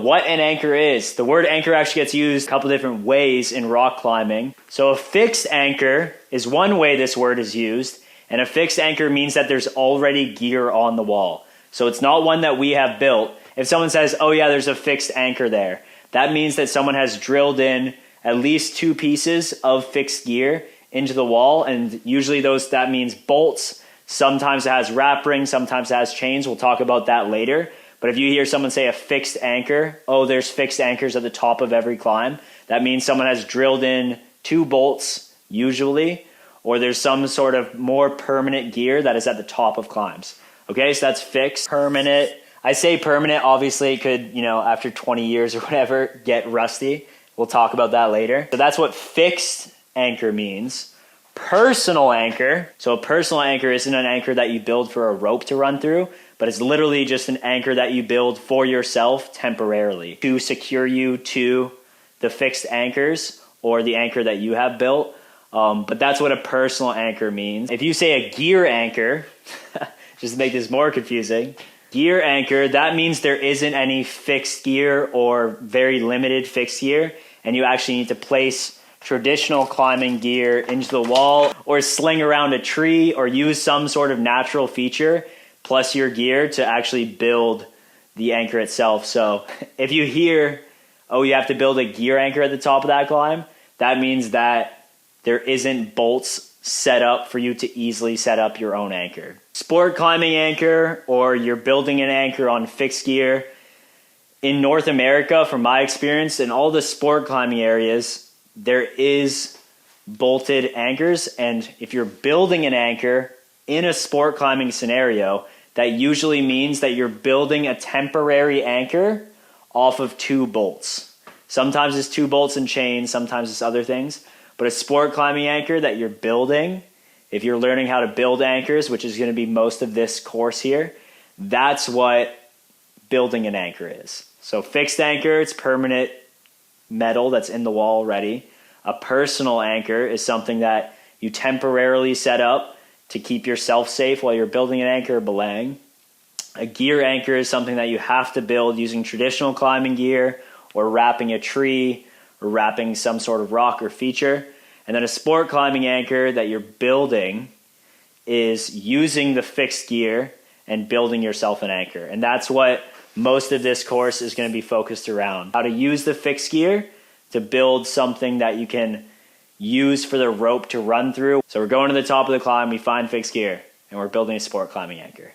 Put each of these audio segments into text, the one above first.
What an anchor is. The word anchor actually gets used a couple different ways in rock climbing. So a fixed anchor is one way this word is used, and a fixed anchor means that there's already gear on the wall. So it's not one that we have built. If someone says, oh yeah, there's a fixed anchor there, that means that someone has drilled in at least 2 pieces of fixed gear into the wall, and usually that means bolts. Sometimes it has wrap rings, sometimes it has chains. We'll talk about that later. But if you hear someone say a fixed anchor, oh, there's fixed anchors at the top of every climb, that means someone has drilled in 2 bolts, usually, or there's some sort of more permanent gear that is at the top of climbs. Okay, so that's fixed. Permanent. I say permanent, obviously it could, after 20 years or whatever, get rusty. We'll talk about that later. So that's what fixed anchor means. Personal anchor. So a personal anchor isn't an anchor that you build for a rope to run through, but it's literally just an anchor that you build for yourself temporarily to secure you to the fixed anchors or the anchor that you have built. But that's what a personal anchor means. If you say a gear anchor, just to make this more confusing, gear anchor, that means there isn't any fixed gear or very limited fixed gear, and you actually need to place traditional climbing gear into the wall or sling around a tree or use some sort of natural feature plus your gear to actually build the anchor itself. So if you hear, oh, you have to build a gear anchor at the top of that climb, that means that there isn't bolts set up for you to easily set up your own anchor. Sport climbing anchor, or you're building an anchor on fixed gear. In North America, from my experience, in all the sport climbing areas, there is bolted anchors, and if you're building an anchor in a sport climbing scenario, that usually means that you're building a temporary anchor off of 2 bolts. Sometimes it's 2 bolts and chains, sometimes it's other things, but a sport climbing anchor that you're building, if you're learning how to build anchors, which is going to be most of this course here, that's what building an anchor is. So fixed anchor, it's permanent metal that's in the wall already. A personal anchor is something that you temporarily set up to keep yourself safe while you're building an anchor or belaying. A gear anchor is something that you have to build using traditional climbing gear or wrapping a tree or wrapping some sort of rock or feature. And then a sport climbing anchor that you're building is using the fixed gear and building yourself an anchor. And that's what most of this course is going to be focused around. How to use the fixed gear to build something that you can use for the rope to run through. So we're going to the top of the climb, we find fixed gear, and we're building a sport climbing anchor.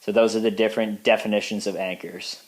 So those are the different definitions of anchors.